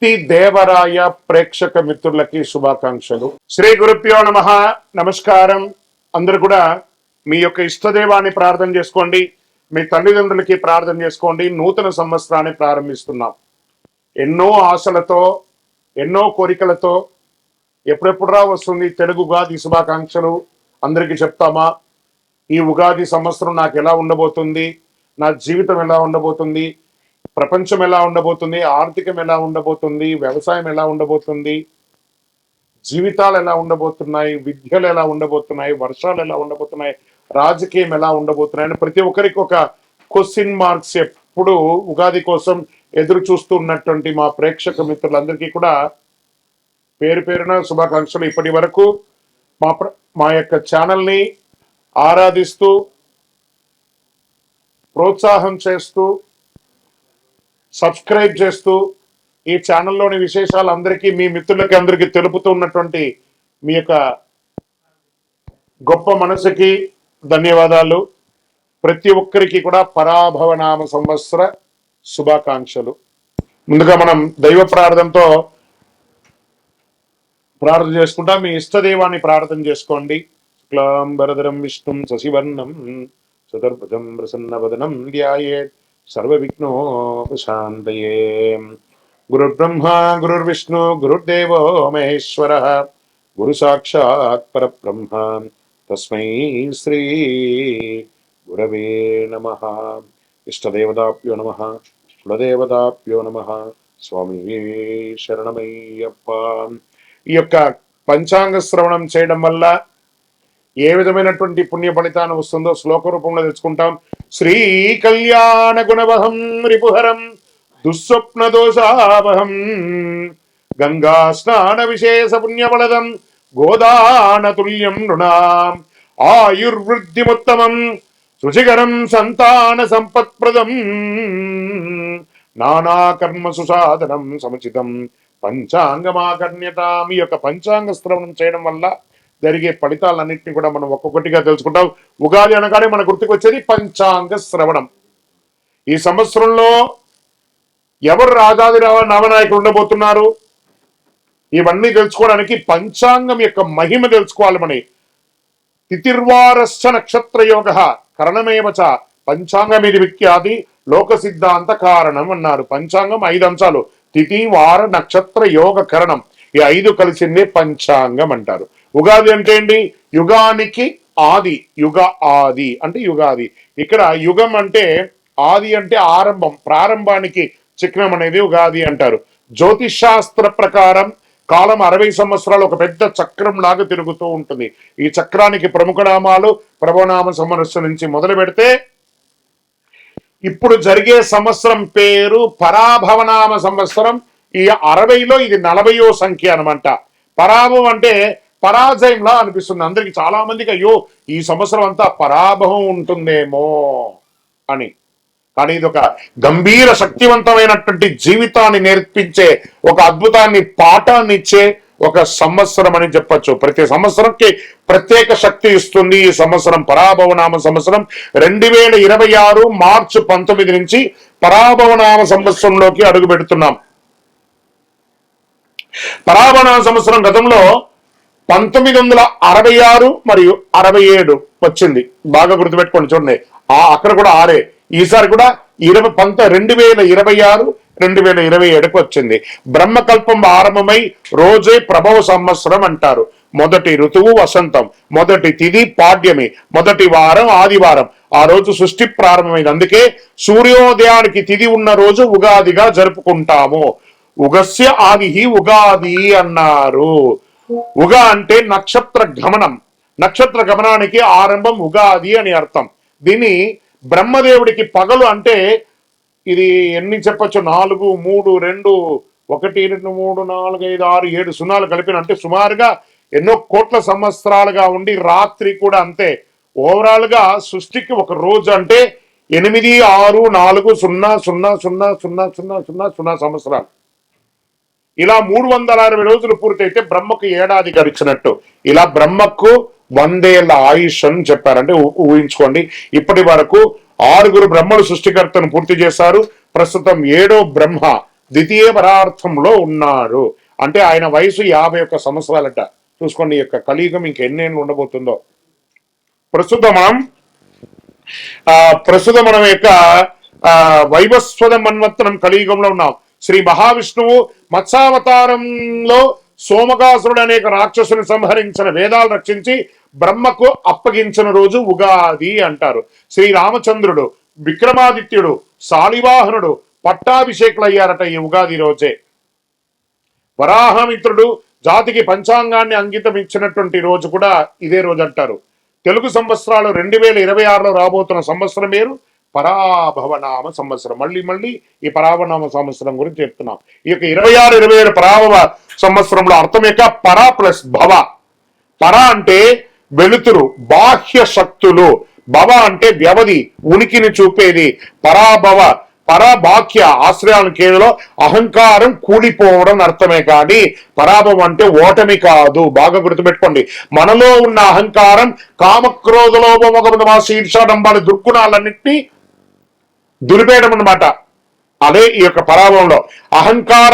కీర్తి దేవరాయ ప్రేక్షక మిత్రులకి శుభాకాంక్షలు. శ్రీ గురుభ్యో నమః. నమస్కారం. అందరూ కూడా మీ యొక్క ఇష్టదేవాన్ని ప్రార్థన చేసుకోండి, మీ తల్లిదండ్రులకి ప్రార్థన చేసుకోండి. నూతన సంవత్సరాన్ని ప్రారంభిస్తున్నాం. ఎన్నో ఆశలతో, ఎన్నో కోరికలతో ఎప్పుడెప్పుడురా వస్తుంది తెలుగు ఉగాది శుభాకాంక్షలు అందరికీ చెప్తామా? ఈ ఉగాది సంవత్సరం నాకు ఎలా ఉండబోతుంది, నా జీవితం ఎలా ఉండబోతుంది, ప్రపంచం ఎలా ఉండబోతుంది, ఆర్థికం ఎలా ఉండబోతుంది, వ్యవసాయం ఎలా ఉండబోతుంది, జీవితాలు ఎలా ఉండబోతున్నాయి, విద్యలు ఎలా ఉండబోతున్నాయి, వర్షాలు ఎలా ఉండబోతున్నాయి, రాజకీయం ఎలా ఉండబోతున్నాయి అని ప్రతి ఒక్కరికి ఒక క్వశ్చన్ మార్క్స్ ఎప్పుడు ఉగాది కోసం ఎదురు చూస్తున్నటువంటి మా ప్రేక్షక మిత్రులందరికీ కూడా పేరు పేరున శుభాకాంక్షలు. ఇప్పటి వరకు మా యొక్క ఛానల్ని ఆరాధిస్తూ ప్రోత్సాహం చేస్తూ సబ్స్క్రైబ్ చేస్తూ ఈ ఛానల్లోని విశేషాలు అందరికీ మీ మిత్రులకి అందరికీ తెలుపుతూ ఉన్నటువంటి మీ యొక్క గొప్ప మనసుకి ధన్యవాదాలు. ప్రతి ఒక్కరికి కూడా పరాభవనామ సంవత్సర శుభాకాంక్షలు. ముందుగా మనం దైవ ప్రార్థనతో ప్రార్థన చేసుకుంటాం. మీ ఇష్టదైవాన్ని ప్రార్థన చేసుకోండి. శుక్లాంబరధరం విష్ణుం శశివర్ణం చతుర్భుజం ప్రసన్నవదనం ధ్యాయేత్ సర్వ విఘ్నోపశాంతయే. గురుర్బ్రహ్మ గురుర్విష్ణు గురుర్దేవో మహేశ్వర గురు సాక్షాత్ పరబ్రహ్మ తస్మై శ్రీ గురవే నమః. ఇష్టదేవతాభ్యో నమః, కులదేవతాభ్యో నమః. స్వామి శరణమయ్యప్ప. ఈ యొక్క పంచాంగ శ్రవణం చేయడం వల్ల ఏ విధమైనటువంటి పుణ్య ఫలితాన్ని వస్తుందో శ్లోక రూపంలో తెచ్చుకుంటాం. శ్రీ కళ్యాణ గుణవహం రిపుహరం దుస్వప్న దోషావహం గంగా స్నాన విశేష పుణ్యఫలదం గోదాన తుల్యం నృణాం ఆయుర్వృద్ధిముత్తమం శుచికరం సంతాన సంపత్ప్రదం నానా కర్మ సుసాధనం సముచితం పంచాంగమాకర్ణ్యతాం. ఈ యొక్క పంచాంగ శ్రవణం చేయడం వల్ల జరిగే ఫలితాలన్నింటినీ కూడా మనం ఒక్కొక్కటిగా తెలుసుకుంటాం. ఉగాది అనగానే మన గుర్తుకు వచ్చేది పంచాంగ శ్రవణం. ఈ సంవత్సరంలో ఎవరు రాజాది నవనాయకులు ఉండబోతున్నారు, ఇవన్నీ తెలుసుకోవడానికి పంచాంగం యొక్క మహిమ తెలుసుకోవాలి. మన తిథిర్వారశ్చ నక్షత్ర యోగ కరణమేవచ పంచాంగమిది విఖ్యాతి లోక సిద్ధాంత కారణం అన్నారు. పంచాంగం 5 అంశాలు: తిథి, వార, నక్షత్ర, యోగ, కరణం. ఈ 5 కలిసిందే పంచాంగం అంటారు. ఉగాది అంటే ఏంటి? యుగానికి ఆది. యుగ ఆది అంటే యుగాది. ఇక్కడ యుగం అంటే ఆది అంటే ఆరంభం, ప్రారంభానికి చిహ్నం అనేది ఉగాది అంటారు. జ్యోతిష్ శాస్త్ర ప్రకారం కాలం 60 సంవత్సరాలు ఒక పెద్ద చక్రం లాగా తిరుగుతూ ఉంటుంది. ఈ చక్రానికి ప్రముఖ నామాలు ప్రభవనామ సంవత్సరం నుంచి మొదలు పెడితే ఇప్పుడు జరిగే సంవత్సరం పేరు పరాభవనామ సంవత్సరం. ఈ 60లో ఇది 40వ సంఖ్య అనమాట. పరాభవం అంటే పరాజయంలా అనిపిస్తుంది అందరికి, చాలా మందికి. అయ్యో ఈ సంవత్సరం అంతా పరాభవం ఉంటుందేమో అని. కానీ ఇది ఒక గంభీర శక్తివంతమైనటువంటి జీవితాన్ని నేర్పించే, ఒక అద్భుతాన్ని పాఠాన్ని ఇచ్చే ఒక సంవత్సరం అని చెప్పచ్చు. ప్రతి సంవత్సరంకి ప్రత్యేక శక్తి ఇస్తుంది. ఈ సంవత్సరం పరాభవనామ సంవత్సరం 2026 మార్చి 19 నుంచి పరాభవనామ సంవత్సరంలోకి అడుగు పెడుతున్నాం. పరాభవనామ సంవత్సరం గతంలో 1966 మరియు 67 వచ్చింది. బాగా గుర్తుపెట్టుకోండి. చూడండి, అక్కడ కూడా 6. ఈసారి కూడా 2026 2027కు వచ్చింది. బ్రహ్మకల్పం ఆరంభమై రోజే ప్రభవ సంవత్సరం అంటారు. మొదటి ఋతువు వసంతం, మొదటి తిథి పాడ్యమి, మొదటి వారం ఆదివారం. ఆ రోజు సృష్టి ప్రారంభమైంది. అందుకే సూర్యోదయానికి తిథి ఉన్న రోజు ఉగాదిగా జరుపుకుంటాము. ఉగస్య ఆది ఉగాది అన్నారు. ఉగా అంటే నక్షత్ర గమనం. నక్షత్ర గమనానికి ఆరంభం ఉగాది అని అర్థం. దీన్ని బ్రహ్మదేవుడికి పగలు అంటే ఇది ఎన్ని చెప్పచ్చు? 4, 3, 2, 1, 2, 3, 4, 5, 6, 7 సున్నాలు కలిపిన అంటే సుమారుగా ఎన్నో కోట్ల సంవత్సరాలుగా ఉండి రాత్రి కూడా అంతే. ఓవరాల్ గా సృష్టికి ఒక రోజు అంటే 86400000000 సంవత్సరాలు. ఇలా 360 రోజులు పూర్తయితే బ్రహ్మకు ఏడాది గడిచినట్టు. ఇలా బ్రహ్మకు 100 ఏళ్ల ఆయుష్ అని చెప్పారంటే ఊహించుకోండి. ఇప్పటి వరకు 6 బ్రహ్మలు సృష్టికర్తను పూర్తి చేశారు. ప్రస్తుతం 7వ బ్రహ్మ ద్వితీయ పరార్థంలో ఉన్నారు. అంటే ఆయన వయసు 51 సంవత్సరాలట. చూసుకోండి, ఈ యొక్క కలియుగం ఇంకెన్నేళ్ళు ఉండబోతుందో. ప్రస్తుతం మనం యొక్క వైవస్వత మన్వంతరం కలియుగంలో ఉన్నాం. శ్రీ మహావిష్ణువు మత్స్యావతారంలో సోమకాసురుడు అనేక రాక్షసుని సంహరించిన, వేదాలు రక్షించి బ్రహ్మకు అప్పగించిన రోజు ఉగాది అంటారు. శ్రీరామచంద్రుడు, విక్రమాదిత్యుడు, శాలివాహనుడు పట్టాభిషేకులు అయ్యారట ఈ ఉగాది రోజే. వరాహమిత్రుడు జాతికి పంచాంగాన్ని అంకితం ఇచ్చినటువంటి రోజు కూడా ఇదే రోజు అంటారు. తెలుగు సంవత్సరాలు 2026లో రాబోతున్న సంవత్సరం పేరు పరాభవనామ సంవత్సరం. మళ్ళీ ఈ పరాభవనామ సంవత్సరం గురించి చెప్తున్నాం. ఈ యొక్క 26-27 పరాభవ సంవత్సరంలో అర్థం యొక్క పర ప్లస్ భవ. పర అంటే వెలుతురు, బాహ్య శక్తులు. భవ అంటే వ్యవధి, ఉనికిని చూపేది. పరాభవ, పరబాక్య ఆశ్రయాల కేవలం అహంకారం కూలిపోవడం అర్థమే కానీ పరాభవం అంటే ఓటమి కాదు. బాగా గుర్తుపెట్టుకోండి. మనలో ఉన్న అహంకారం, కామక్రోధలోభ శీర్షాడంబాల దుర్గుణాలన్నింటినీ దులిపేయడం అన్నమాట. అదే ఈ యొక్క పరాభవంలో అహంకార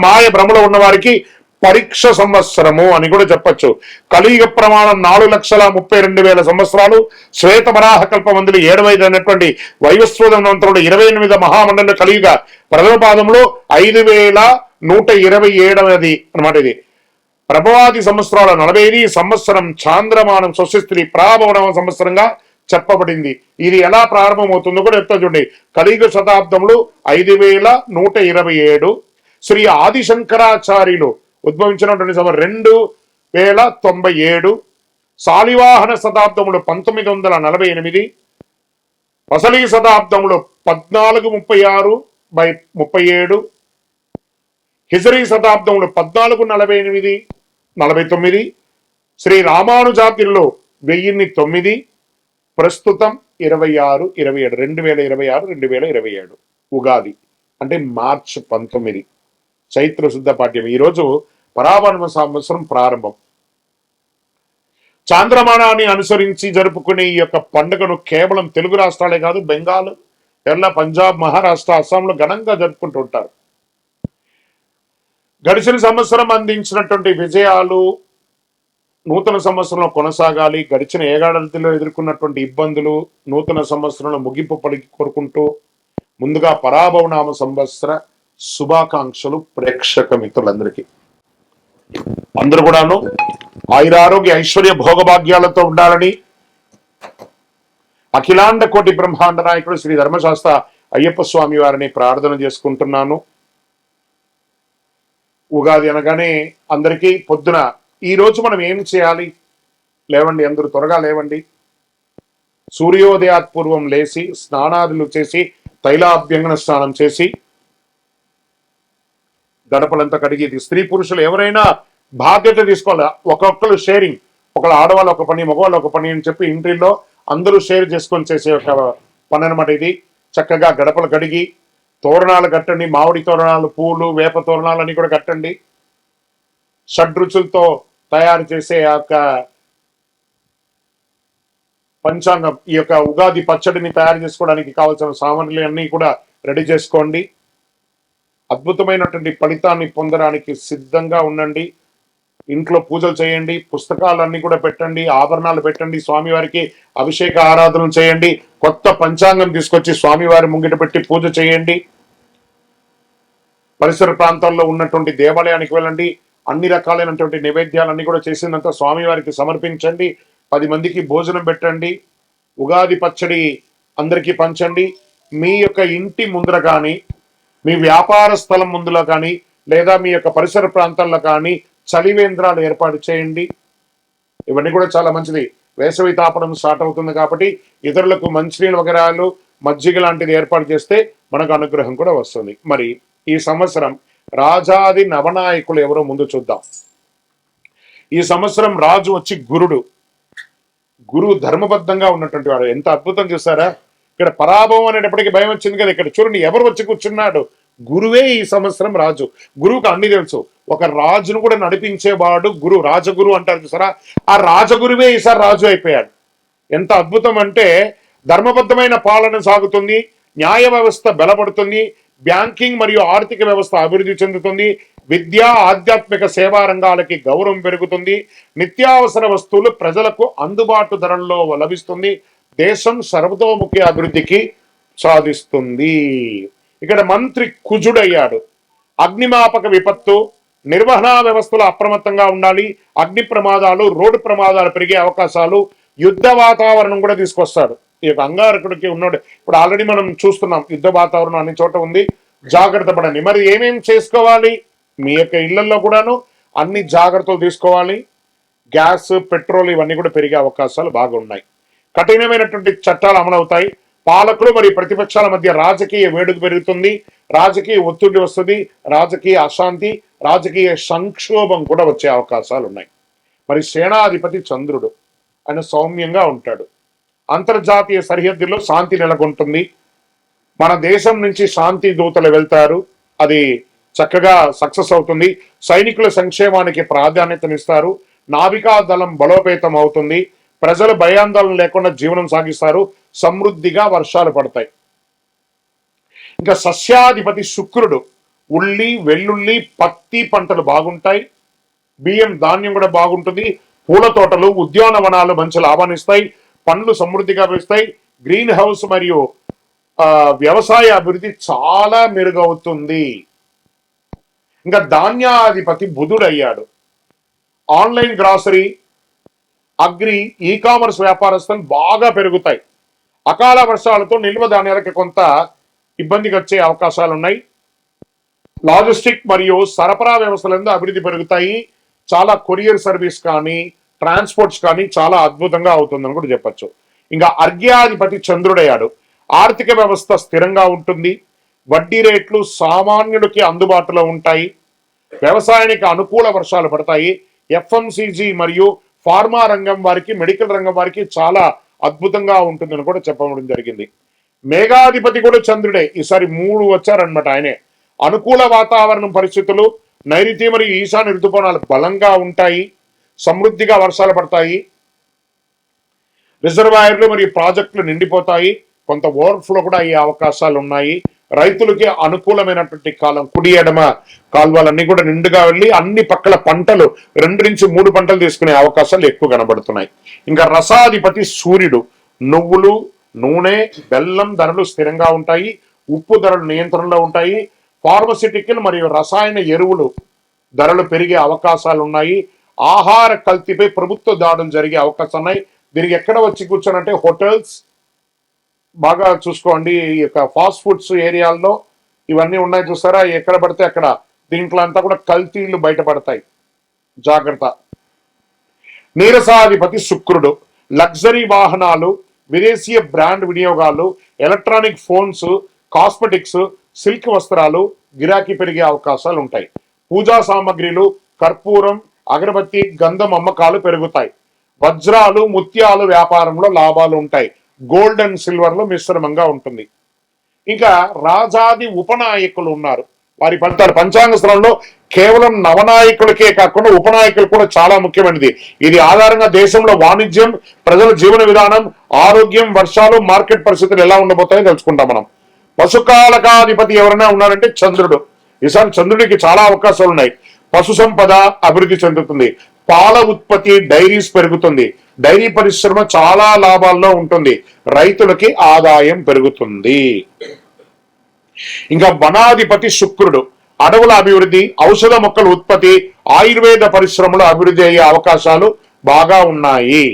మాయ భ్రమలో ఉన్న వారికి పరీక్ష సంవత్సరము అని కూడా చెప్పచ్చు. కలియుగ ప్రమాణం 4,32,000 సంవత్సరాలు. శ్వేత వరాహ కల్పమందులు 7 అయినటువంటి వైవస్వతంలో 28 మహామండల కలియుగ ప్రథమ పాదంలో 5,127 అనమాట. ఇది ప్రభవాది సంవత్సరాల 45 సంవత్సరం చాంద్రమానం స్వస్తి ప్రాభవన సంవత్సరంగా చెప్పబడింది. ఇది ఎలా ప్రారంభమవుతుందో కూడా చెప్తా చూడండి. కలియుగ శతాబ్దంలో 5,127. శ్రీ ఆదిశంకరాచార్యులు ఉద్భవించినటువంటి 2,097. శాలివాహన శతాబ్దములు 1948. వసలి శతాబ్దములు 1436/37. హిజరీ శతాబ్దములు 1448-49. శ్రీ రామానుజాబ్దిలో 1009. ప్రస్తుతం 26-27 2026-2027 ఉగాది అంటే మార్చి 19 చైత్ర శుద్ధ పాఠ్యం. ఈరోజు పరాభవ సంవత్సరం ప్రారంభం. చాంద్రమానాన్ని అనుసరించి జరుపుకునే ఈ యొక్క పండుగను కేవలం తెలుగు రాష్ట్రాలే కాదు, బెంగాల్, కేరళ, పంజాబ్, మహారాష్ట్ర, అస్సాంలో ఘనంగా జరుపుకుంటూ ఉంటారు. గడిచిన సంవత్సరం అందించినటువంటి విజయాలు నూతన సంవత్సరంలో కొనసాగాలి. గడిచిన ఏడాదిలో ఎదుర్కొన్నటువంటి ఇబ్బందులు నూతన సంవత్సరంలో ముగింపు పలికి కోరుకుంటూ ముందుగా పరాభవనామ సంవత్సర శుభాకాంక్షలు ప్రేక్షక మిత్రులందరికీ. అందరూ కూడాను ఆయురారోగ్య ఐశ్వర్య భోగభాగ్యాలతో ఉండాలని అఖిలాండ కోటి బ్రహ్మాండ నాయకుడు శ్రీ ధర్మశాస్త్ర అయ్యప్ప స్వామి వారిని ప్రార్థన చేసుకుంటున్నాను. ఉగాది అనగానే అందరికీ పొద్దున ఈ రోజు మనం ఏం చేయాలి? లేవండి, అందరూ త్వరగా లేవండి. సూర్యోదయాత్ పూర్వం లేచి స్నానాదులు చేసి తైలాభ్యంగన స్నానం చేసి గడపలంతా కడిగి, స్త్రీ పురుషులు ఎవరైనా బాధ్యత తీసుకోవాలి. ఒక్కొక్కరు షేరింగ్, ఒకళ్ళు ఆడవాళ్ళు ఒక పని, మగవాళ్ళు ఒక పని అని చెప్పి ఇంటిలో అందరూ షేర్ చేసుకొని చేసే ఒక పని అనమాట ఇది. చక్కగా గడపలు కడిగి తోరణాలు కట్టండి. మామిడి తోరణాలు, పూలు, వేప తోరణాలు అన్ని కూడా కట్టండి. షడ్రుచులతో తయారు చేసే ఆ యొక్క పంచాంగం, ఈ యొక్క ఉగాది పచ్చడిని తయారు చేసుకోవడానికి కావాల్సిన సామాగ్రి అన్ని కూడా రెడీ చేసుకోండి. అద్భుతమైనటువంటి ఫలితాన్ని పొందడానికి సిద్ధంగా ఉండండి. ఇంట్లో పూజలు చేయండి, పుస్తకాలన్నీ కూడా పెట్టండి, ఆభరణాలు పెట్టండి, స్వామివారికి అభిషేక ఆరాధన చేయండి, కొత్త పంచాంగం తీసుకొచ్చి స్వామివారి ముంగిట పెట్టి పూజ చేయండి. పరిసర ప్రాంతాల్లో ఉన్నటువంటి దేవాలయానికి వెళ్ళండి. అన్ని రకాలైనటువంటి నైవేద్యాలన్నీ కూడా చేసినంత స్వామివారికి సమర్పించండి. 10 మందికి భోజనం పెట్టండి. ఉగాది పచ్చడి అందరికీ పంచండి. మీ యొక్క ఇంటి ముందర కానీ, మీ వ్యాపార స్థలం ముందులో కానీ, లేదా మీ యొక్క పరిసర ప్రాంతాల్లో కానీ చలివేంద్రాలు ఏర్పాటు చేయండి. ఇవన్నీ కూడా చాలా మంచిది. వేసవి తాపడం స్టార్ట్ అవుతుంది కాబట్టి ఇతరులకు మంచినీళ్ళ వగరాలు, మజ్జిగ లాంటిది ఏర్పాటు చేస్తే మనకు అనుగ్రహం కూడా వస్తుంది. మరి ఈ సంవత్సరం రాజాది నవనాయకులు ఎవరో ముందు చూద్దాం. ఈ సంవత్సరం రాజు వచ్చి గురుడు. గురువు ధర్మబద్ధంగా ఉన్నటువంటి వాడు. ఎంత అద్భుతం చూసారా? ఇక్కడ పరాభవం అనేటప్పటికీ భయం వచ్చింది కదా. ఇక్కడ చూడండి ఎవరు వచ్చి కూర్చున్నాడు. గురువే ఈ సంవత్సరం రాజు. గురువుకు అన్ని తెలుసు. ఒక రాజును కూడా నడిపించేవాడు గురు, రాజగురు అంటారు చూసారా? ఆ రాజగురువే ఈసారి రాజు అయిపోయాడు. ఎంత అద్భుతం అంటే ధర్మబద్ధమైన పాలన సాగుతుంది, న్యాయ వ్యవస్థ బలపడుతుంది, బ్యాంకింగ్ మరియు ఆర్థిక వ్యవస్థ అభివృద్ధి చెందుతుంది. విద్య, ఆధ్యాత్మిక సేవా రంగాలకి గౌరవం పెరుగుతుంది. నిత్యావసర వస్తువులు ప్రజలకు అందుబాటు ధరల్లో లభిస్తుంది. దేశం సర్వతోముఖి అభివృద్ధికి సాధిస్తుంది. ఇక్కడ మంత్రి కుజుడయ్యాడు. అగ్నిమాపక విపత్తు నిర్వహణ వ్యవస్థలో అప్రమత్తంగా ఉండాలి. అగ్ని ప్రమాదాలు, రోడ్డు ప్రమాదాలు పెరిగే అవకాశాలు, యుద్ధ వాతావరణం కూడా తీసుకొస్తాడు. ఈ యొక్క అంగారకుడికి ఉన్నాడు. ఇప్పుడు ఆల్రెడీ మనం చూస్తున్నాం, యుద్ధ వాతావరణం అన్ని చోట ఉంది. జాగ్రత్త పడండి. మరి ఏమేమి చేసుకోవాలి? మీ యొక్క ఇళ్లలో కూడాను అన్ని జాగ్రత్తలు తీసుకోవాలి. గ్యాస్, పెట్రోల్ ఇవన్నీ కూడా పెరిగే అవకాశాలు బాగా ఉన్నాయి. కఠినమైనటువంటి చట్టాలు అమలవుతాయి. పాలకులు మరియు ప్రతిపక్షాల మధ్య రాజకీయ వేడుక పెరుగుతుంది. రాజకీయ ఒత్తిడి వస్తుంది. రాజకీయ అశాంతి, రాజకీయ సంక్షోభం కూడా వచ్చే అవకాశాలు ఉన్నాయి. మరి సేనాధిపతి చంద్రుడు, ఆయన సౌమ్యంగా ఉంటాడు. అంతర్జాతీయ సరిహద్దుల్లో శాంతి నెలకొంటుంది. మన దేశం నుంచి శాంతి దూతలు వెళ్తారు, అది చక్కగా సక్సెస్ అవుతుంది. సైనికుల సంక్షేమానికి ప్రాధాన్యతనిస్తారు. నావికా దళం బలోపేతం అవుతుంది. ప్రజలు భయాందోళన లేకుండా జీవనం సాగిస్తారు. సమృద్ధిగా వర్షాలు పడతాయి. ఇంకా సస్యాధిపతి శుక్రుడు, ఉల్లి, వెల్లుల్లి, పత్తి పంటలు బాగుంటాయి. బియ్యం, ధాన్యం కూడా బాగుంటుంది. పూల తోటలు, ఉద్యానవనాలు మంచి లాభాన్నిస్తాయి. పండ్లు సమృద్ధిగా పెరుస్తాయి. గ్రీన్ హౌస్ మరియు వ్యవసాయ అభివృద్ధి చాలా మెరుగవుతుంది. ఇంకా ధాన్యాధిపతి బుధుడు అయ్యాడు. Online grocery, agri, e commerce వ్యాపారస్తులు బాగా పెరుగుతాయి. అకాల వర్షాలతో నిల్వ ధాన్యాలకు కొంత ఇబ్బందికి వచ్చే అవకాశాలు ఉన్నాయి. లాజిస్టిక్ మరియు సరఫరా వ్యవస్థలందు అభివృద్ధి పెరుగుతాయి. చాలా కొరియర్ సర్వీస్ కానీ, ట్రాన్స్పోర్ట్స్ కానీ చాలా అద్భుతంగా అవుతుందని కూడా చెప్పచ్చు. ఇంకా అర్ఘ్యాధిపతి చంద్రుడయ్యాడు. ఆర్థిక వ్యవస్థ స్థిరంగా ఉంటుంది. వడ్డీ రేట్లు సామాన్యుడికి అందుబాటులో ఉంటాయి. వ్యవసాయానికి అనుకూల వర్షాలు పడతాయి. ఎఫ్ఎంసీజీ మరియు ఫార్మా రంగం వారికి, మెడికల్ రంగం వారికి చాలా అద్భుతంగా ఉంటుందని కూడా చెప్పడం జరిగింది. మేఘాధిపతి కూడా చంద్రుడే. ఈసారి 3 వచ్చారనమాట ఆయనే. అనుకూల వాతావరణం పరిస్థితులు, నైరుతి మరియు ఈశాన్య ఋతుపవనాలు బలంగా ఉంటాయి. సమృద్ధిగా వర్షాలు పడతాయి. రిజర్వాయర్లు మరియు ప్రాజెక్టులు నిండిపోతాయి. కొంత ఓవర్ఫ్లో కూడా అయ్యే అవకాశాలు ఉన్నాయి. రైతులకి అనుకూలమైనటువంటి కాలం. కుడి ఎడమ కాలువలన్నీ కూడా నిండుగా వెళ్ళి అన్ని పక్కల పంటలు 2 నుంచి 3 పంటలు తీసుకునే అవకాశాలు ఎక్కువ కనబడుతున్నాయి. ఇంకా రసాధిపతి సూర్యుడు. నువ్వులు, నూనె, బెల్లం ధరలు స్థిరంగా ఉంటాయి. ఉప్పు ధరలు నియంత్రణలో ఉంటాయి. ఫార్మసిటికల్ మరియు రసాయన ఎరువులు ధరలు పెరిగే అవకాశాలు ఉన్నాయి. ఆహార కల్తీపై ప్రభుత్వ దాడులు జరిగే అవకాశాలు ఉన్నాయి. దీనికి ఎక్కడ వచ్చి కూర్చోనంటే హోటల్స్ బాగా చూసుకోండి. ఈ యొక్క ఫాస్ట్ ఫుడ్స్ ఏరియాల్లో ఇవన్నీ ఉన్నాయి చూసారా, ఎక్కడ పడితే అక్కడ దీంట్లో అంతా కూడా కల్తీలు బయటపడతాయి. జాగ్రత్త. నీరసాధిపతి శుక్రుడు. లగ్జరీ వాహనాలు, విదేశీయ బ్రాండ్ వినియోగాలు, ఎలక్ట్రానిక్ ఫోన్స్, కాస్మెటిక్స్, సిల్క్ వస్త్రాలు గిరాకీ పెరిగే అవకాశాలు ఉంటాయి. పూజా సామాగ్రిలు, కర్పూరం, అగరబత్తి, గంధం అమ్మకాలు పెరుగుతాయి. వజ్రాలు, ముత్యాలు వ్యాపారంలో లాభాలు ఉంటాయి. గోల్డ్ అండ్ సిల్వర్ లో మిశ్రమంగా ఉంటుంది. ఇంకా రాజాది ఉపనాయకులు ఉన్నారు. వారి ఫలితాలు పంచాంగ స్థలంలో కేవలం నవనాయకులకే కాకుండా ఉపనాయకులు కూడా చాలా ముఖ్యమైనది. ఇది ఆధారంగా దేశంలో వాణిజ్యం, ప్రజల జీవన విధానం, ఆరోగ్యం, వర్షాలు, మార్కెట్ పరిస్థితులు ఎలా ఉండబోతాయో తెలుసుకుంటాం మనం. పశుకాలకాధిపతి ఎవరైనా ఉన్నారంటే చంద్రుడు. ఈసారి చంద్రుడికి చాలా అవకాశాలు ఉన్నాయి. పశు సంపద అభివృద్ధి చెందుతుంది. పాల ఉత్పత్తి, డైరీస్ పెరుగుతుంది. డైరీ పరిశ్రమ చాలా లాభాల్లో ఉంటుంది. రైతులకి ఆదాయం పెరుగుతుంది. ఇంకా వనాధిపతి శుక్రుడు. అడవుల అభివృద్ధి, ఔషధ మొక్కల ఉత్పత్తి, ఆయుర్వేద పరిశ్రమలు అభివృద్ధి అయ్యే అవకాశాలు బాగా ఉన్నాయి.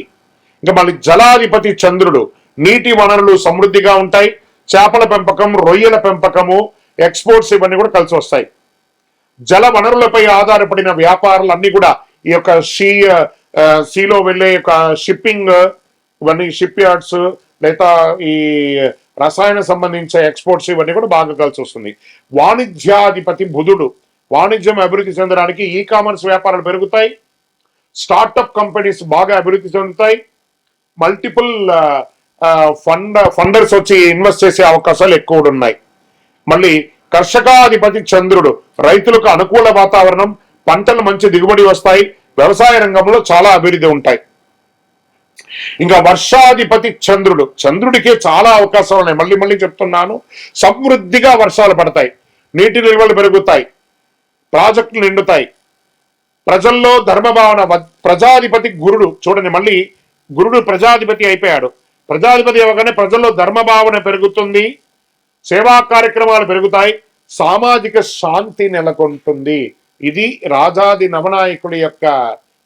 ఇంకా మళ్ళీ జలాధిపతి చంద్రుడు. నీటి వనరులు సమృద్ధిగా ఉంటాయి. చేపల పెంపకం, రొయ్యల పెంపకము, ఎక్స్పోర్ట్స్ ఇవన్నీ కూడా కలిసి వస్తాయి. జల వనరులపై ఆధారపడిన వ్యాపారాలు అన్ని కూడా ఈ యొక్క సీలో వెళ్ళే యొక్క షిప్పింగ్, ఇవన్నీ షిప్ యార్డ్స్, లేదా ఈ రసాయన సంబంధించిన ఎక్స్పోర్ట్స్ ఇవన్నీ కూడా బాగా కలిసి వస్తుంది. వాణిజ్యాధిపతి బుధుడు. వాణిజ్యం అభివృద్ధి చెందడానికి ఈ కామర్స్ వ్యాపారాలు పెరుగుతాయి. స్టార్టప్ కంపెనీస్ బాగా అభివృద్ధి చెందుతాయి. మల్టిపుల్ ఫండర్స్ వచ్చి ఇన్వెస్ట్ చేసే అవకాశాలు ఎక్కువ ఉన్నాయి. మళ్ళీ కర్షకాధిపతి చంద్రుడు. రైతులకు అనుకూల వాతావరణం, పంటలు మంచి దిగుబడి వస్తాయి. వ్యవసాయ రంగంలో చాలా అభివృద్ధి ఉంటాయి. ఇంకా వర్షాధిపతి చంద్రుడు, చంద్రుడికే చాలా అవకాశాలు ఉన్నాయి. మళ్ళీ మళ్ళీ చెప్తున్నాను, సమృద్ధిగా వర్షాలు పడతాయి, నీటి నిల్వలు పెరుగుతాయి, ప్రాజెక్టులు నిండుతాయి, ప్రజల్లో ధర్మభావన. ప్రజాధిపతి గురుడు, చూడండి మళ్ళీ గురుడు ప్రజాధిపతి అయిపోయాడు. ప్రజాధిపతి అవ్వగానే ప్రజల్లో ధర్మభావన పెరుగుతుంది, సేవా కార్యక్రమాలు పెరుగుతాయి, సామాజిక శాంతి నెలకొంటుంది. ఇది రాజాది నవనాయకుడి యొక్క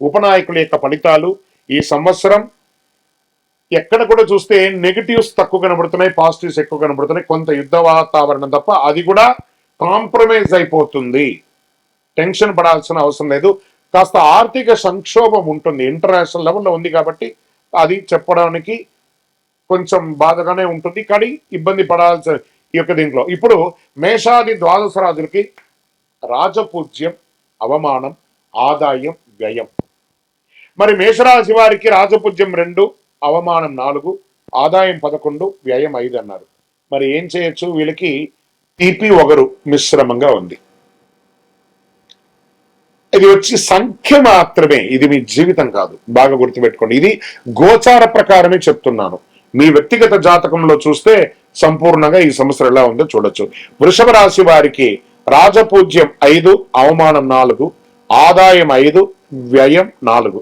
ఉపనాయకుడి యొక్క ఫలితాలు. ఈ సంవత్సరం ఎక్కడ కూడా చూస్తే నెగిటివ్స్ తక్కువ కనబడుతున్నాయి, పాజిటివ్స్ ఎక్కువ కనబడుతున్నాయి. కొంత యుద్ధ వాతావరణం తప్ప అది కూడా కాంప్రమైజ్ అయిపోతుంది. టెన్షన్ పడాల్సిన అవసరం లేదు. కాస్త ఆర్థిక సంక్షోభం ఉంటుంది, ఇంటర్నేషనల్ లెవెల్లో ఉంది కాబట్టి అది చెప్పడానికి కొంచెం బాధగానే ఉంటుంది, కానీ ఇబ్బంది పడాల్సిన ఈ యొక్క దీంట్లో. ఇప్పుడు మేషాది ద్వాదశ రాజులకి రాజపూజ్యం, అవమానం, ఆదాయం, వ్యయం. మరి మేషరాశి వారికి రాజపూజ్యం 2, అవమానం 4, ఆదాయం 11, వ్యయం 5 అన్నారు. మరి ఏం చేయొచ్చు? వీళ్ళకి తీపి ఒగరు మిశ్రమంగా ఉంది. ఇది వచ్చి సంఖ్య మాత్రమే, ఇది మీ జీవితం కాదు, బాగా గుర్తుపెట్టుకోండి. ఇది గోచార ప్రకారమే చెప్తున్నాను. మీ వ్యక్తిగత జాతకంలో చూస్తే సంపూర్ణంగా ఈ సంవత్సరం ఎలా ఉందో చూడొచ్చు. వృషభ రాశి వారికి రాజపూజ్యం 5, అవమానం 4, ఆదాయం 5, వ్యయం 4,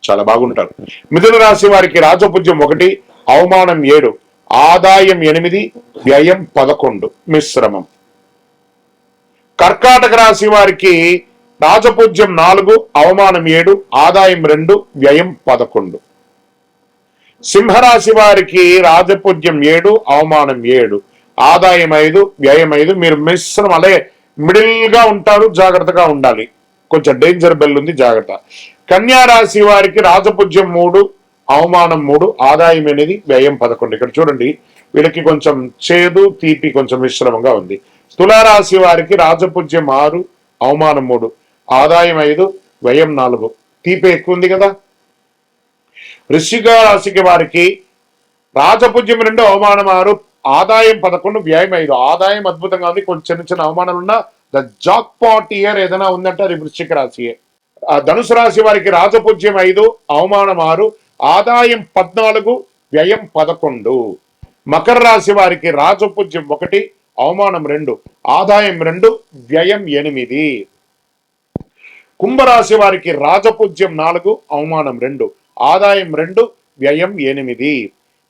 చాలా బాగుంటారు. మిథున రాశి వారికి రాజపూజ్యం 1, అవమానం 7, ఆదాయం 8, వ్యయం 11, మిశ్రమం. కర్కాటక రాశి వారికి రాజపూజ్యం 4, అవమానం 7, ఆదాయం 2, వ్యయం 11. సింహరాశి వారికి రాజపూజ్యం 7, అవమానం 7, ఆదాయం 5, వ్యయం 5. మీరు మిశ్రమం, అలాగే మిడిల్ గా ఉంటారు, జాగ్రత్తగా ఉండాలి, కొంచెం డేంజర్ బెల్ ఉంది, జాగ్రత్త. కన్యా రాశి వారికి రాజపూజ్యం 3, అవమానం 3, ఆదాయం 8, వ్యయం 11. ఇక్కడ చూడండి, వీళ్ళకి కొంచెం చేదు తీపి కొంచెం మిశ్రమంగా ఉంది. తులారాశి వారికి రాజపూజ్యం 6, అవమానం 3, ఆదాయం 5, వ్యయం 4, తీపి ఎక్కువ ఉంది కదా. వృశ్చిక రాశికి వారికి రాజపూజ్యం 2, అవమానం 6, ఆదాయం 11, వ్యయం 5. ఆదాయం అద్భుతంగా ఉంది, కొంచెం చిన్న చిన్న అవమానాలు ఉన్నా ద జాక్ పాట్ ఇయర్ ఏదైనా ఉందంటే అది వృశ్చిక రాశియే. ధనుసు రాశి వారికి రాజపూజ్యం 5, అవమానం 6, ఆదాయం 14, వ్యయం 11. మకర రాశి వారికి రాజపూజ్యం 1, అవమానం 2, ఆదాయం 2, వ్యయం 8. కుంభరాశి వారికి రాజపూజ్యం 4, అవమానం 2, ఆదాయం 2, వ్యయం 8.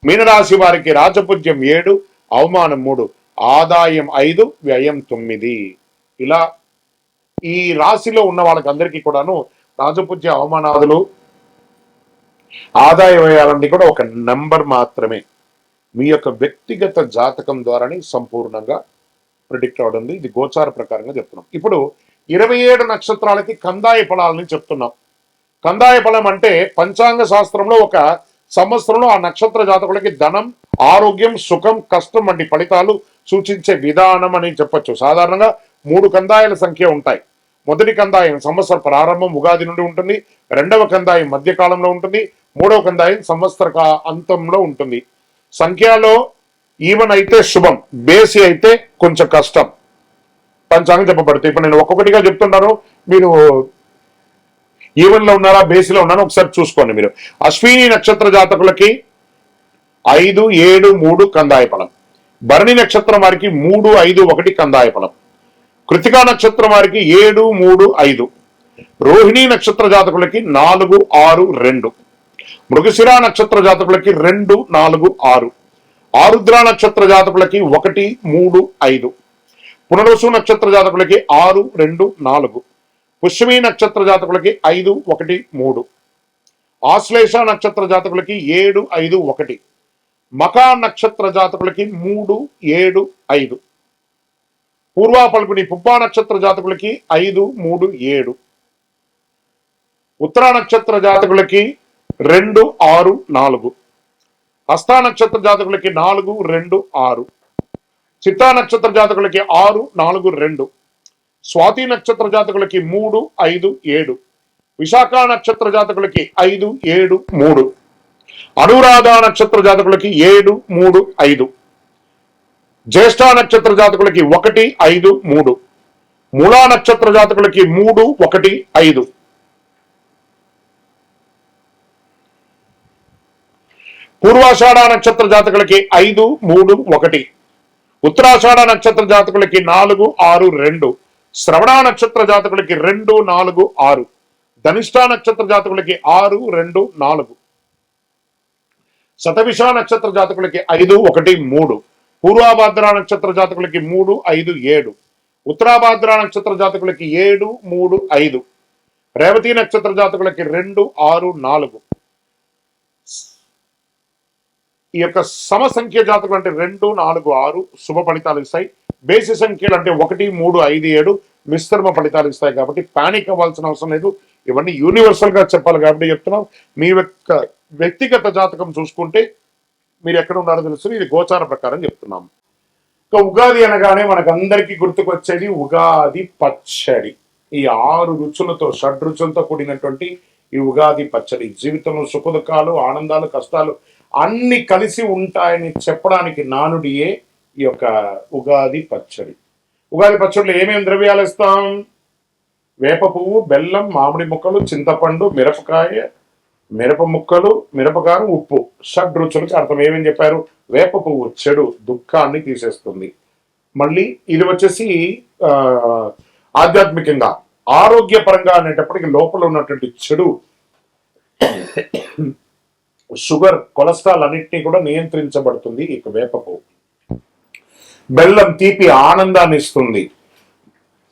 మీనరాశి వారికి రాజపూజ్యం 7, అవమానం 3, ఆదాయం 5, వ్యయం 9. ఇలా ఈ రాశిలో ఉన్న వాళ్ళకి అందరికీ కూడాను రాజపూజ్య అవమానాదులు, ఆదాయ వ్యయాలన్నీ కూడా ఒక నంబర్ మాత్రమే. మీ యొక్క వ్యక్తిగత జాతకం ద్వారానే సంపూర్ణంగా ప్రిడిక్ట్ అవడం. ఇది గోచార ప్రకారంగా చెప్తున్నాం. ఇప్పుడు 27 నక్షత్రాలకి కందాయ ఫలాలని చెప్తున్నాం. కందాయ ఫలం అంటే పంచాంగ శాస్త్రంలో ఒక సంవత్సరంలో ఆ నక్షత్ర జాతకులకి ధనం, ఆరోగ్యం, సుఖం, కష్టం వంటి ఫలితాలు సూచించే విధానం అని చెప్పొచ్చు. సాధారణంగా 3 కందాయాల సంఖ్య ఉంటాయి. మొదటి కందాయం సంవత్సర ప్రారంభం ఉగాది నుండి ఉంటుంది, రెండవ కందాయం మధ్యకాలంలో ఉంటుంది, మూడవ కందాయం సంవత్సర అంతంలో ఉంటుంది. సంఖ్యలో ఈవెన్ అయితే శుభం, బేసి అయితే కొంచెం కష్టం పంచాంగం చెప్పబడుతుంది. ఇప్పుడు నేను ఒక్కొక్కటిగా చెప్తున్నాను, మీరు ఈవెన్ లో ఉన్నారా బేసిలో ఉన్నారా ఒకసారి చూసుకోండి. మీరు అశ్విని నక్షత్ర జాతకులకి 5, 7, 3 కందాయ ఫలం. భరణి నక్షత్రం వారికి 3, 5, 1 కందాయ ఫలం. కృతికా నక్షత్రం వారికి 7, 3, 5. రోహిణి నక్షత్ర జాతకులకి 4, 6, 2. మృగశిర నక్షత్ర జాతకులకి 2, 4, 6. ఆరుద్ర నక్షత్ర జాతకులకి 1, 3, 5. పునరుసు నక్షత్ర జాతకులకి 6, 2, 4. పుష్యమి నక్షత్ర జాతకులకి 5, 1, 3. ఆశ్లేష నక్షత్ర జాతకులకి 7, 5, 1. మకా నక్షత్ర జాతకులకి 3, 7, 5. పూర్వ పల్గుని పుబ్బా నక్షత్ర జాతకులకి 5, 3, 7. ఉత్తర నక్షత్ర జాతకులకి 2, 6, 4. హస్త నక్షత్ర జాతకులకి 4, 2, 6. చిత్తా నక్షత్ర జాతకులకి 6, 4, 2. స్వాతి నక్షత్ర జాతకులకి 3, 5, 7. విశాఖ నక్షత్ర జాతకులకి 5, 7, 3. అనురాధ నక్షత్ర జాతకులకి 7, 3, 5. జ్యేష్ఠ నక్షత్ర జాతకులకి 1, 5, 3. మూలా నక్షత్ర జాతకులకి 3, 1, 5. పూర్వాషాఢ నక్షత్ర జాతకులకి 5, 3, 1. ఉత్తరాషాఢ నక్షత్ర జాతకులకి 4, 6, 2. శ్రవణ నక్షత్ర జాతకులకి 2, 4, 6. ధనిష్ట నక్షత్ర జాతకులకి 6, 2, 4. శతభిష నక్షత్ర జాతకులకి 5, 1, 3. పూర్వాభాద్ర నక్షత్ర జాతకులకి 3, 5, 7. ఉత్తరాభాద్ర నక్షత్ర జాతకులకి 7, 3, 5. రేవతి నక్షత్ర జాతకులకి 2, 6, 4. ఈ యొక్క సమ సంఖ్య జాతకులు అంటే 2, 4, 6 శుభ ఫలితాలు ఇస్తాయి. బేసి సంఖ్యలు అంటే 1, 3, 5, 7 మిశ్రమ ఫలితాలు ఇస్తాయి. కాబట్టి పానిక్ అవ్వాల్సిన అవసరం లేదు. ఇవన్నీ యూనివర్సల్ గా చెప్పాలి కాబట్టి చెప్తున్నాం. మీ యొక్క వ్యక్తిగత జాతకం చూసుకుంటే మీరు ఎక్కడ ఉన్నారో తెలుస్తుంది. ఇది గోచార ప్రకారం చెప్తున్నాం. ఇక ఉగాది అనగానే మనకందరికీ గుర్తుకొచ్చేది ఉగాది పచ్చడి. ఈ 6 రుచులతో, షడ్రుచులతో కూడినటువంటి ఈ ఉగాది పచ్చడి జీవితంలో సుఖ దుఃఖాలు, ఆనందాలు, కష్టాలు అన్ని కలిసి ఉంటాయని చెప్పడానికి నానుడియే ఈ యొక్క ఉగాది పచ్చడి. ఉగాది పచ్చడిలో ఏమేమి ద్రవ్యాలు ఇస్తాం? వేప పువ్వు, బెల్లం, మామిడి ముక్కలు, చింతపండు, మిరపకాయ, మిరప ముక్కలు, మిరపకారం, ఉప్పు. షడ్రుచులకి అర్థం ఏమేమి చెప్పారు? వేప పువ్వు చెడు దుఃఖాన్ని తీసేస్తుంది. మళ్ళీ ఇది వచ్చేసి ఆధ్యాత్మికంగా, ఆరోగ్యపరంగా అనేటప్పటికి లోపల ఉన్నటువంటి చెడు షుగర్, కొలెస్ట్రాల్ అన్నింటినీ కూడా నియంత్రించబడుతుంది ఇక వేప పువ్వు. బెల్లం తీపి ఆనందాన్ని ఇస్తుంది.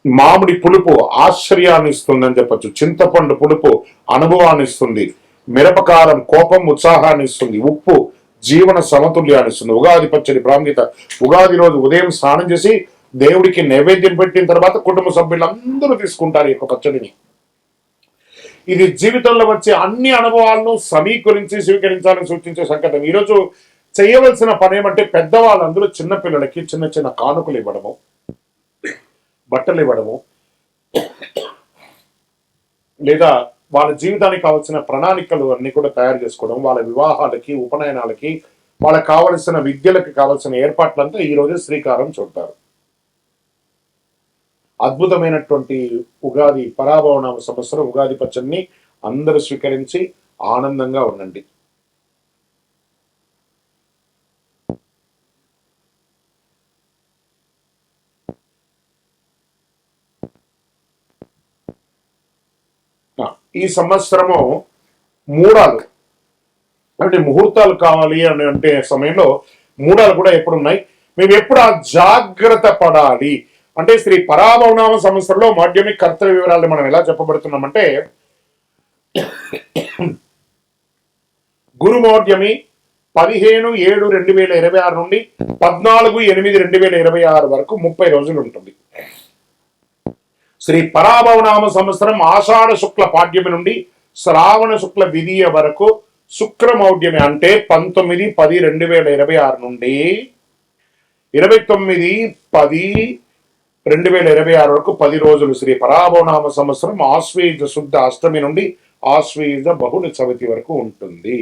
మామిడి పులుపు ఆశ్చర్యాన్ని ఇస్తుంది అని చెప్పచ్చు. చింతపండు పులుపు అనుభవాన్ని ఇస్తుంది. మిరపకారం కోపం, ఉత్సాహాన్ని ఇస్తుంది. ఉప్పు జీవన సమతుల్యాన్ని ఇస్తుంది. ఉగాది పచ్చడి ప్రాముఖ్యత. ఉగాది రోజు ఉదయం స్నానం చేసి దేవుడికి నైవేద్యం పెట్టిన తర్వాత కుటుంబ సభ్యులందరూ తీసుకుంటారు ఈ యొక్క పచ్చడిని. ఇది జీవితంలో వచ్చే అన్ని అనుభవాలను సమీకరించి స్వీకరించాలని సూచించే సంకేతం. ఈరోజు చేయవలసిన పని ఏమంటే పెద్దవాళ్ళందరూ చిన్నపిల్లలకి చిన్న చిన్న కానుకలు ఇవ్వడము, బట్టలు ఇవ్వడము, లేదా వాళ్ళ జీవితానికి కావాల్సిన ప్రణాళికలు అన్ని కూడా తయారు చేసుకోవడం, వాళ్ళ వివాహాలకి, ఉపనయనాలకి, వాళ్ళకి కావలసిన విద్యలకు కావాల్సిన ఏర్పాట్లంతా ఈ రోజే శ్రీకారం చుడతారు. అద్భుతమైనటువంటి ఉగాది పరాభవనామ సంవత్సరం ఉగాది పచ్చడిని అందరూ స్వీకరించి ఆనందంగా ఉండండి. ఈ సంవత్సరము మూడాలు అంటే ముహూర్తాలు కావాలి అని అంటే సమయంలో మూడాలు కూడా ఎప్పుడు ఉన్నాయి. మేము ఎప్పుడు ఆ జాగ్రత్త పడాలి అంటే శ్రీ పరాభవనామ సంవత్సరంలో మాధ్యమిక కర్తవ్య వివరాలు మనం ఎలా చెప్పబడుతున్నామంటే గురుమౌఢ్యమి 15/7/2026 నుండి 14/8/2026 వరకు 30 రోజులు ఉంటుంది. శ్రీ పరాభవనామ సంవత్సరం ఆషాఢ శుక్ల పాడ్యమి నుండి శ్రావణ శుక్ల విధియ వరకు శుక్రమౌఢ్యమి అంటే 19/10/2026 నుండి 29/10/2026 వరకు 10 రోజులు శ్రీ పరాభవనామ సంవత్సరం ఆశ్వయుజ శుద్ధ అష్టమి నుండి ఆశ్వయుజ బహుళ చవితి వరకు ఉంటుంది.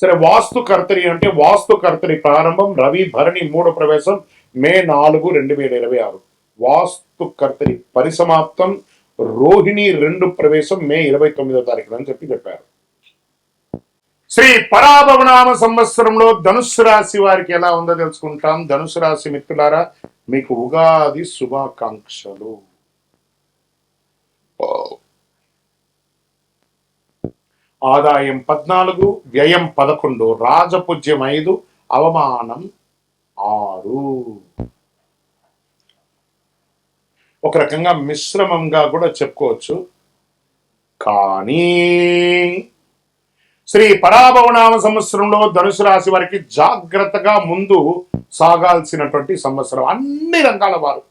సరే, వాస్తు కర్తరి అంటే వాస్తు కర్తరి ప్రారంభం రవి భరణి 3 ప్రవేశం మే 4, 2026. వాస్తు కర్తరి పరిసమాప్తం రోహిణి 2 ప్రవేశం మే 29వ తారీఖు అని చెప్పారు. శ్రీ పరాభవనామ సంవత్సరంలో ధనుస్సు రాశి వారికి ఎలా ఉందో తెలుసుకుంటాం. ధనుసు రాశి మిత్రులారా, మీకు ఉగాది శుభాకాంక్షలు. ఆదాయం 14, వ్యయం 11, రాజపూజ్యం 5, అవమానం 6. ఒక రకంగా మిశ్రమంగా కూడా చెప్పుకోవచ్చు. కానీ శ్రీ పరాభవనామ సంవత్సరంలో ధనుసు రాశి వారికి జాగ్రత్తగా ముందు సాగాల్సినటువంటి సంవత్సరం అన్ని రంగాల వారు.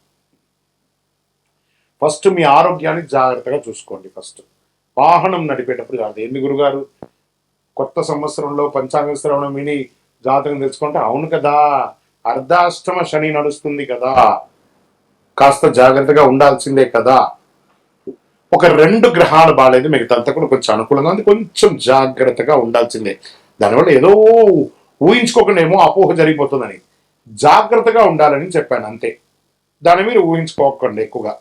ఫస్ట్ మీ ఆరోగ్యాన్ని జాగ్రత్తగా చూసుకోండి. ఫస్ట్ వాహనం నడిపేటప్పుడు కాదు. ఏంది గురుగారు కొత్త సంవత్సరంలో పంచాంగ శ్రవణం విని జాతకం తెలుసుకుంటే, అవును కదా అర్ధాష్టమ శని నడుస్తుంది కదా, కాస్త జాగ్రత్తగా ఉండాల్సిందే కదా. ఒక 2 గ్రహాలు బాగాలేదు, మిగతా కూడా కొంచెం అనుకూలంగా ఉంది, కొంచెం జాగ్రత్తగా ఉండాల్సిందే. దానివల్ల ఏదో ఊహించుకోకుండా ఏమో అపోహ జరిగిపోతుందని జాగ్రత్తగా ఉండాలని చెప్పాను అంతే. దాన్ని మీరు ఊహించుకోకండి ఎక్కువగా.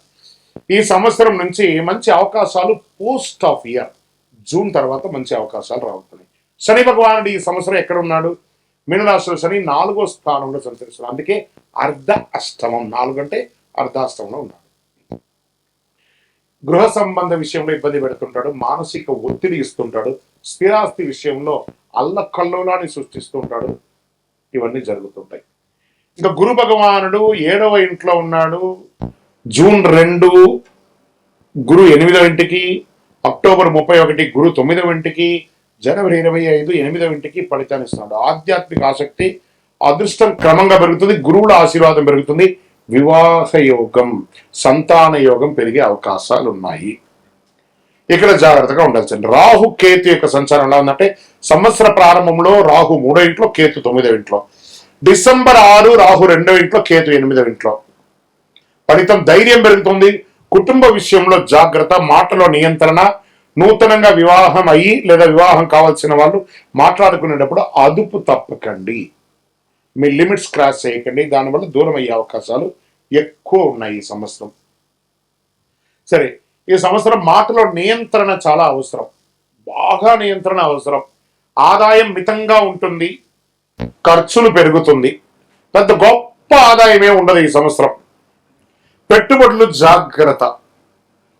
ఈ సంవత్సరం నుంచి మంచి అవకాశాలు పోస్ట్ ఆఫ్ ఇయర్ జూన్ తర్వాత మంచి అవకాశాలు రావుతున్నాయి. శని భగవానుడు ఈ సంవత్సరం ఎక్కడ ఉన్నాడు? మీనరాశిలో శని 4వ స్థానంలో సంచరిస్తున్నాడు. అందుకే అర్ధ అష్టమం, 4 అంటే అర్ధాష్టమంలో ఉన్నాడు. గృహ సంబంధ విషయంలో ఇబ్బంది పెడుతుంటాడు, మానసిక ఒత్తిడి ఇస్తుంటాడు, స్థిరాస్తి విషయంలో అల్లకల్లోలాన్ని సృష్టిస్తుంటాడు. ఇవన్నీ జరుగుతుంటాయి. ఇంకా గురు భగవానుడు 7వ ఇంట్లో ఉన్నాడు. జూన్ 2 గురు 8వ ఇంటికి, అక్టోబర్ 31 గురు 9వ ఇంటికి, జనవరి 25 8వ ఇంటికి ఫలితాన్ని ఇస్తున్నాడు. ఆధ్యాత్మిక ఆసక్తి, అదృష్టం క్రమంగా పెరుగుతుంది, గురువుల ఆశీర్వాదం పెరుగుతుంది, వివాహ యోగం, సంతాన యోగం పెరిగే అవకాశాలు ఉన్నాయి. ఇక్కడ జాగ్రత్తగా ఉండాల్సింది. రాహు కేతు యొక్క సంచారం ఎలా ఉందంటే, సంవత్సర ప్రారంభంలో రాహు 3వ ఇంట్లో, కేతు 9వ ఇంట్లో. డిసెంబర్ 6 రాహు 2వ ఇంట్లో, కేతు 8వ ఇంట్లో. ఫలితం ధైర్యం పెరుగుతుంది, కుటుంబ విషయంలో జాగ్రత్త, మాటలో నియంత్రణ, నూతనంగా వివాహం అయ్యి లేదా వివాహం కావాల్సిన వాళ్ళు మాట్లాడుకునేటప్పుడు అదుపు తప్పకండి, మీ లిమిట్స్ క్రాస్ చేయకండి, దానివల్ల దూరం అయ్యే అవకాశాలు ఎక్కువ ఉన్నాయి ఈ సంవత్సరం. సరే, ఈ సంవత్సరం మాటలో నియంత్రణ చాలా అవసరం, బాగా నియంత్రణ అవసరం. ఆదాయం మితంగా ఉంటుంది, ఖర్చులు పెరుగుతుంది, పెద్ద గొప్ప ఆదాయమే ఉండదు ఈ సంవత్సరం. పెట్టుబడులు జాగ్రత్త.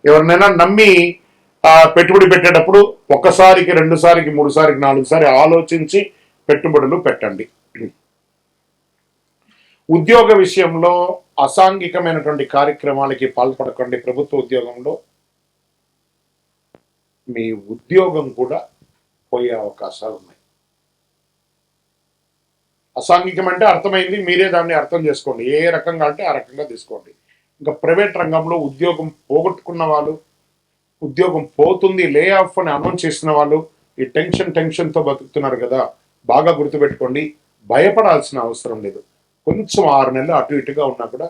ఎవరినైనా నమ్మి పెట్టుబడి పెట్టేటప్పుడు 1సారికి 2సారికి 3సారికి 4సారి ఆలోచించి పెట్టుబడులు పెట్టండి. ఉద్యోగ విషయంలో అసాంఘికమైనటువంటి కార్యక్రమాలకి పాల్పడకండి. ప్రభుత్వ ఉద్యోగంలో మీ ఉద్యోగం కూడా పోయే అవకాశాలు ఉన్నాయి. అసాంఘికం అంటే అర్థమైంది, మీరే దాన్ని అర్థం చేసుకోండి. ఏ రకంగా అంటే ఆ రకంగా తీసుకోండి. ఇంకా ప్రైవేట్ రంగంలో ఉద్యోగం పోగొట్టుకున్న వాళ్ళు, ఉద్యోగం పోతుంది, లే ఆఫ్ అని అనౌన్స్ చేసిన వాళ్ళు ఈ టెన్షన్తో బతుకుతున్నారు కదా, బాగా గుర్తుపెట్టుకోండి. భయపడాల్సిన అవసరం లేదు. కొంచెం 6 నెలలు అటు ఇటుగా ఉన్నా కూడా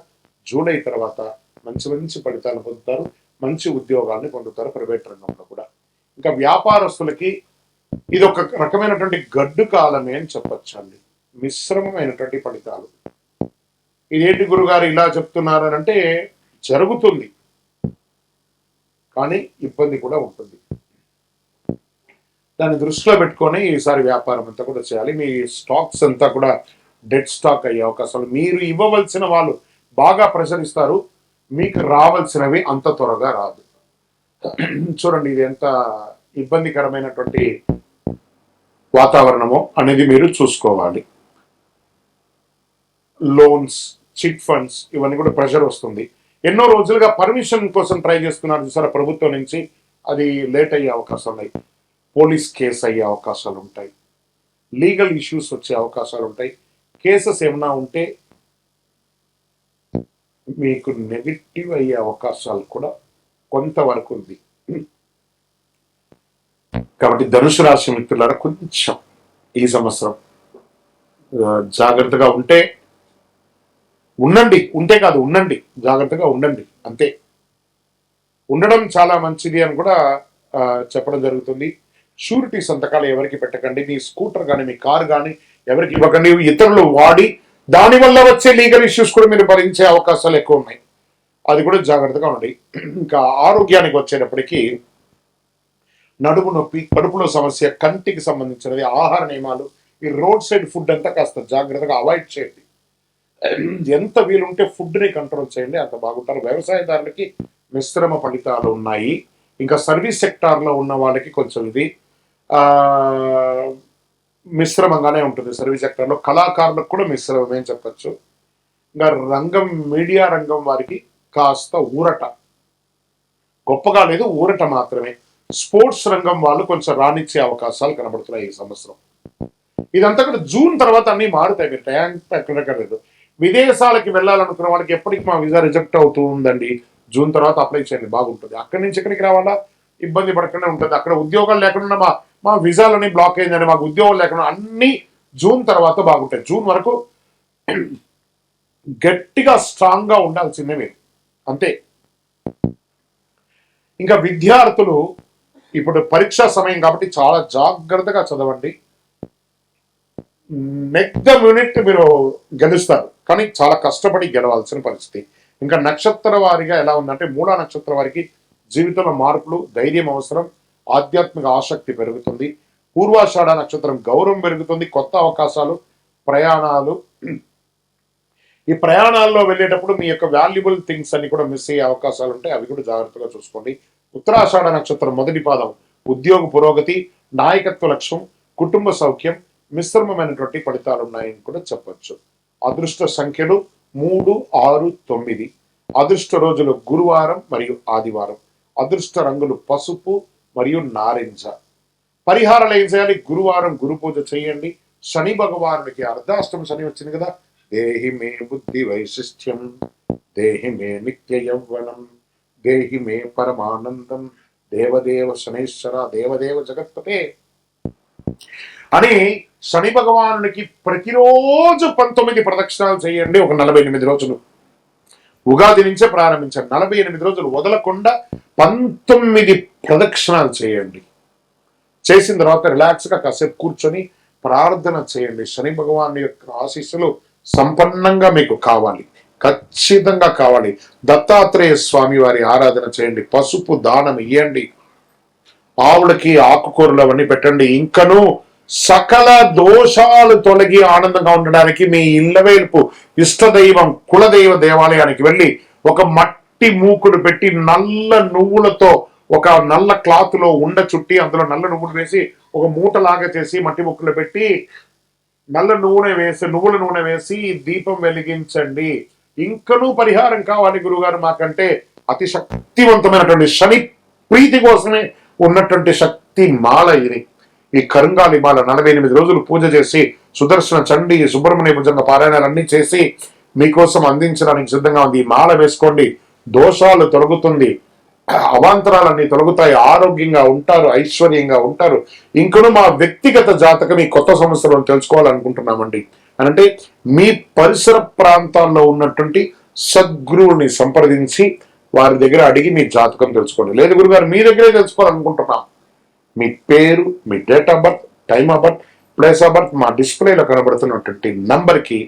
జూలై తర్వాత మంచి ఫలితాలు పొందుతారు, మంచి ఉద్యోగాల్ని పొందుతారు ప్రైవేట్ రంగంలో కూడా. ఇంకా వ్యాపారస్తులకి ఇది ఒక రకమైనటువంటి గడ్డు కాలమే అని చెప్పొచ్చండి. మిశ్రమమైనటువంటి ఫలితాలు. ఇదేంటి గురుగారు ఇలా చెప్తున్నారు అని అంటే, జరుగుతుంది కానీ ఇబ్బంది కూడా ఉంటుంది. దాన్ని దృష్టిలో పెట్టుకొని ఈసారి వ్యాపారం అంతా కూడా చేయాలి. మీ స్టాక్స్ అంతా కూడా డెడ్ స్టాక్ అయ్యే అవకాశాలు. మీరు ఇవ్వవలసిన వాళ్ళు బాగా ప్రసరిస్తారు, మీకు రావాల్సినవి అంత త్వరగా రాదు. చూడండి, ఇది ఎంత ఇబ్బందికరమైనటువంటి వాతావరణమో అనేది మీరు చూసుకోవాలి. లోన్స్, చిట్ ఫండ్స్, ఇవన్నీ కూడా ప్రెషర్ వస్తుంది. ఎన్నో రోజులుగా పర్మిషన్ కోసం ట్రై చేస్తున్నారు చూసారా ప్రభుత్వం నుంచి, అది లేట్ అయ్యే అవకాశాలు ఉన్నాయి. పోలీస్ కేసు అయ్యే అవకాశాలు ఉంటాయి, లీగల్ ఇష్యూస్ వచ్చే అవకాశాలు ఉంటాయి. కేసెస్ ఏమైనా ఉంటే మీకు నెగిటివ్ అయ్యే అవకాశాలు కూడా కొంతవరకు ఉంది. కాబట్టి ధనుసు రాశి మిత్రులారా, కొంచెం ఈ సంవత్సరం జాగ్రత్తగా ఉండండి, జాగ్రత్తగా ఉండండి, అంతే. ఉండడం చాలా మంచిది అని కూడా చెప్పడం జరుగుతుంది. షూరిటీ సంతకాలు ఎవరికి పెట్టకండి. మీ స్కూటర్ కానీ మీ కారు కానీ ఎవరికి ఇవ్వకండి. ఇతరులు వాడి దానివల్ల వచ్చే లీగల్ ఇష్యూస్ కూడా మీరు భరించే అవకాశాలు ఎక్కువ ఉన్నాయి, అది కూడా జాగ్రత్తగా ఉండండి. ఇంకా ఆరోగ్యానికి వచ్చేటప్పటికీ నడుము నొప్పి, కడుపులో సమస్య, కంటికి సంబంధించినది, ఆహార నియమాలు, ఈ రోడ్ సైడ్ ఫుడ్ అంతా కాస్త జాగ్రత్తగా అవాయిడ్ చేయండి. ఎంత వీలుంటే ఫుడ్ని కంట్రోల్ చేయండి, అంత బాగుంటారు. వ్యవసాయదారులకి మిశ్రమ ఫలితాలు ఉన్నాయి. ఇంకా సర్వీస్ సెక్టార్లో ఉన్న వాళ్ళకి కొంచెం ఇది మిశ్రమంగానే ఉంటుంది. సర్వీస్ సెక్టార్లో కళాకారులకు కూడా మిశ్రమమే అని చెప్పచ్చు. ఇంకా మీడియా రంగం వారికి కాస్త ఊరట, గొప్పగా లేదు, ఊరట మాత్రమే. స్పోర్ట్స్ రంగం వాళ్ళు కొంచెం రాణించే అవకాశాలు కనబడుతున్నాయి ఈ సంవత్సరం. ఇదంతా కూడా జూన్ తర్వాత అన్ని మారుతాయి, మీరు టైం ఎక్కడెక్కర్లేదు. విదేశాలకి వెళ్ళాలనుకున్న వాళ్ళకి ఎప్పటికి మా వీసా రిజెక్ట్ అవుతూ ఉందండి, జూన్ తర్వాత అప్లై చేయండి, బాగుంటుంది. అక్కడి నుంచి ఎక్కడికి రావాలా, ఇబ్బంది పడకుండా ఉంటుంది. అక్కడ ఉద్యోగాలు లేకుండా మా వీసాలని బ్లాక్ అయిందని, మాకు ఉద్యోగాలు లేకుండా, అన్ని జూన్ తర్వాత బాగుంటాయి. జూన్ వరకు గట్టిగా స్ట్రాంగ్గా ఉండాల్సిందే మీరు, అంతే. ఇంకా విద్యార్థులు ఇప్పుడు పరీక్షా సమయం కాబట్టి చాలా జాగ్రత్తగా చదవండి. నెక్స్ట్ ద మినిట్ మీరు గెలుస్తారు, కానీ చాలా కష్టపడి గెలవాల్సిన పరిస్థితి. ఇంకా నక్షత్ర వారిగా ఎలా ఉందంటే, మూలా నక్షత్ర వారికి జీవితంలో మార్పులు, ధైర్యం అవసరం, ఆధ్యాత్మిక ఆసక్తి పెరుగుతుంది, పూర్వాషాఢ నక్షత్రం గౌరవం పెరుగుతుంది, కొత్త అవకాశాలు, ప్రయాణాలు. ఈ ప్రయాణాల్లో వెళ్ళేటప్పుడు మీ యొక్క వాల్యుబుల్ థింగ్స్ అన్ని కూడా మిస్ అయ్యే అవకాశాలు ఉంటాయి, అవి కూడా జాగ్రత్తగా చూసుకోండి. ఉత్తరాషాఢ నక్షత్రం మొదటి పాదం ఉద్యోగ పురోగతి, నాయకత్వ లక్ష్యం, కుటుంబ సౌఖ్యం, మిశ్రమమైనటువంటి ఫలితాలు ఉన్నాయని కూడా చెప్పొచ్చు. అదృష్ట సంఖ్యలు 3, 6, 9. అదృష్ట రోజులు గురువారం మరియు ఆదివారం. అదృష్ట రంగులు పసుపు మరియు నారింజ. పరిహారాలు ఏం చేయాలి? గురువారం గురు పూజ చేయండి. శని భగవానుడికి అర్ధాష్టమ శని వచ్చింది కదా, దేహి మే బుద్ధి వైశిష్ట్యం, దేహి మే నిత్య యౌవనం, దేహి మే పరమానందం, దేవదేవ శనేశ్వర దేవదేవ జగత్పతే అని శని భగవానుడికి ప్రతిరోజు 19 ప్రదక్షిణాలు చేయండి. ఒక 48 రోజులు, ఉగాది నుంచే ప్రారంభించండి. 48 రోజులు వదలకుండా 19 ప్రదక్షిణాలు చేయండి. చేసిన తర్వాత రిలాక్స్ గా కాసేపు కూర్చొని ప్రార్థన చేయండి. శని భగవాన్ యొక్క ఆశీస్సులు సంపన్నంగా మీకు కావాలి, ఖచ్చితంగా కావాలి. దత్తాత్రేయ స్వామి వారి ఆరాధన చేయండి. పసుపు దానం ఇయ్యండి. ఆవులకి ఆకుకూరలు అవన్నీ పెట్టండి. ఇంకను సకల దోషాలు తొలగి ఆనందంగా ఉండడానికి మీ ఇళ్ళవేల్పు ఇష్టదైవం కులదైవ దేవాలయానికి వెళ్ళి ఒక మట్టి మూకుడు పెట్టి నల్ల నువ్వులతో ఒక నల్ల క్లాత్ లో ఉండ చుట్టి అందులో నల్ల నువ్వులు వేసి ఒక మూటలాగా చేసి మట్టి ముక్కులు పెట్టి నువ్వుల నూనె వేసి దీపం వెలిగించండి. ఇంకనూ పరిహారం కావాలి గురుగారు మాకంటే, అతి శక్తివంతమైనటువంటి శని ప్రీతి కోసమే ఉన్నటువంటి శక్తి మాల ఇది. ఈ కరుంగాలి మాల 48 రోజులు పూజ చేసి సుదర్శన చండి సుబ్రహ్మణ్య భుజంగ పారాయణాలన్నీ చేసి మీకోసం అందించడానికి సిద్ధంగా ఉంది. ఈ మాల వేసుకోండి, దోషాలు తొలగుతుంది, అవాంతరాలన్నీ తొలగుతాయి, ఆరోగ్యంగా ఉంటారు, ఐశ్వర్యంగా ఉంటారు. ఇంకనూ మా వ్యక్తిగత జాతకం ఈ కొత్త సంవత్సరం తెలుసుకోవాలనుకుంటున్నామండి అంటే మీ పరిసర ప్రాంతాల్లో ఉన్నటువంటి సద్గురువుని సంప్రదించి వారి దగ్గర అడిగి మీ జాతకం తెలుసుకోండి. లేదు గురుగారు మీ దగ్గరే తెలుసుకోవాలనుకుంటున్నాం, మీ పేరు, మీ date of birth, time of birth, place of birth మా డిస్ప్లేలో కనబడుతున్నటువంటి నంబర్కి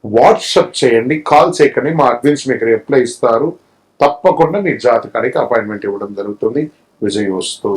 వాట్సాప్ చేయండి, కాల్ చేయకండి. మా అడ్మిన్స్ మీకు రిప్లై ఇస్తారు. తప్పకుండా మీ జాతకానికి అపాయింట్మెంట్ ఇవ్వడం జరుగుతుంది. విజయోస్తు.